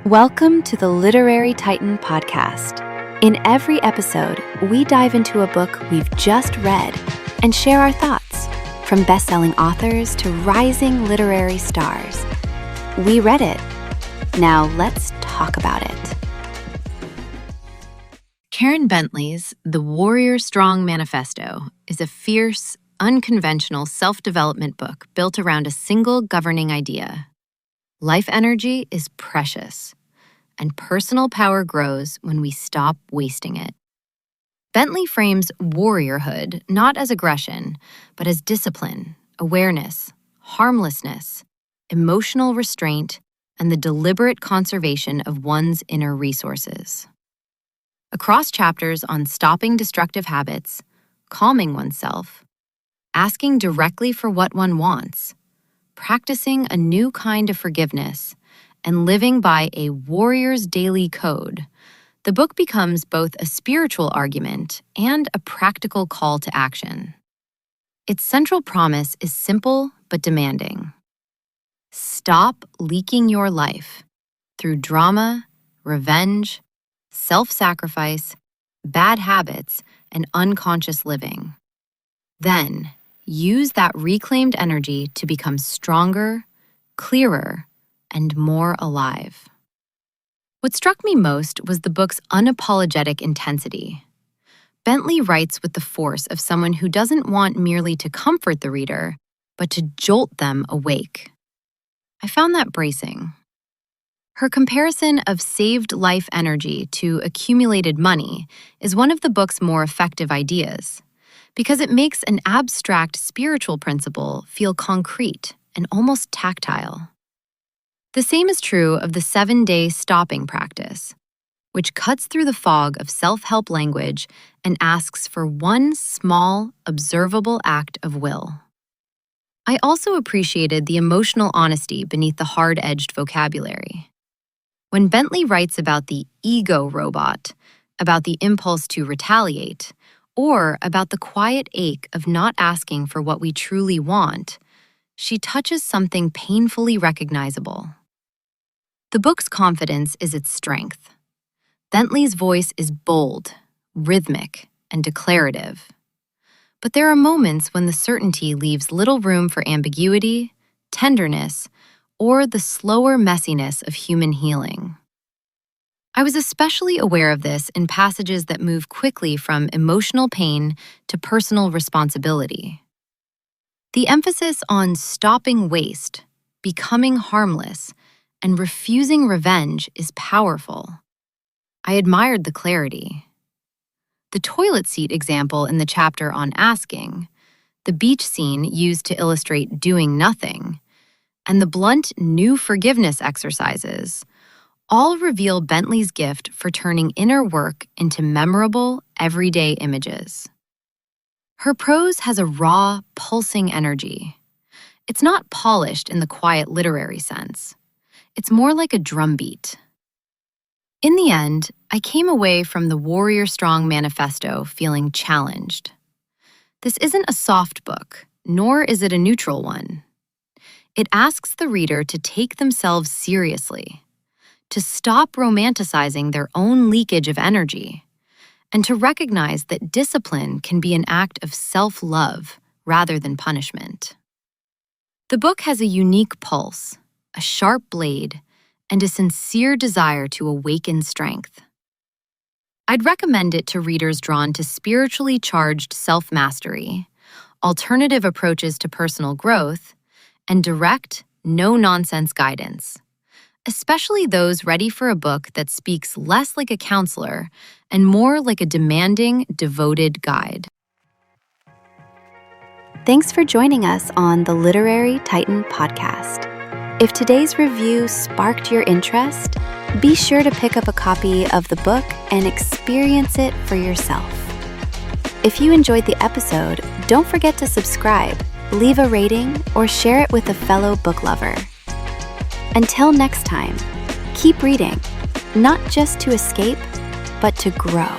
Welcome to the Literary Titan podcast. In every episode, we dive into a book we've just read and share our thoughts, from best-selling authors to rising literary stars. We read it. Now let's talk about it. Karen Bentley's The WarriorSTRONG Manifesto is a fierce, unconventional self-development book built around a single governing idea. Life energy is precious, and personal power grows when we stop wasting it. Bentley frames warriorhood not as aggression, but as discipline, awareness, harmlessness, emotional restraint, and the deliberate conservation of one's inner resources. Across chapters on stopping destructive habits, calming oneself, asking directly for what one wants, practicing a new kind of forgiveness, and living by a warrior's daily code, the book becomes both a spiritual argument and a practical call to action. Its central promise is simple but demanding. Stop leaking your life through drama, revenge, self-sacrifice, bad habits, and unconscious living. Then, use that reclaimed energy to become stronger, clearer, and more alive. What struck me most was the book's unapologetic intensity. Bentley writes with the force of someone who doesn't want merely to comfort the reader, but to jolt them awake. I found that bracing. Her comparison of saved life energy to accumulated money is one of the book's more effective ideas, because it makes an abstract spiritual principle feel concrete and almost tactile. The same is true of the 7-day stopping practice, which cuts through the fog of self-help language and asks for one small, observable act of will. I also appreciated the emotional honesty beneath the hard-edged vocabulary. When Bentley writes about the ego robot, about the impulse to retaliate, or about the quiet ache of not asking for what we truly want, she touches something painfully recognizable. The book's confidence is its strength. Bentley's voice is bold, rhythmic, and declarative. But there are moments when the certainty leaves little room for ambiguity, tenderness, or the slower messiness of human healing. I was especially aware of this in passages that move quickly from emotional pain to personal responsibility. The emphasis on stopping waste, becoming harmless, and refusing revenge is powerful. I admired the clarity. The toilet seat example in the chapter on asking, the beach scene used to illustrate doing nothing, and the blunt new forgiveness exercises all reveal Bentley's gift for turning inner work into memorable, everyday images. Her prose has a raw, pulsing energy. It's not polished in the quiet literary sense. It's more like a drumbeat. In the end, I came away from the WarriorSTRONG Manifesto feeling challenged. This isn't a soft book, nor is it a neutral one. It asks the reader to take themselves seriously, to stop romanticizing their own leakage of energy, and to recognize that discipline can be an act of self-love rather than punishment. The book has a unique pulse, a sharp blade, and a sincere desire to awaken strength. I'd recommend it to readers drawn to spiritually charged self-mastery, alternative approaches to personal growth, and direct, no-nonsense guidance, especially those ready for a book that speaks less like a counselor and more like a demanding, devoted guide. Thanks for joining us on the Literary Titan podcast. If today's review sparked your interest, be sure to pick up a copy of the book and experience it for yourself. If you enjoyed the episode, don't forget to subscribe, leave a rating, or share it with a fellow book lover. Until next time, keep reading, not just to escape, but to grow.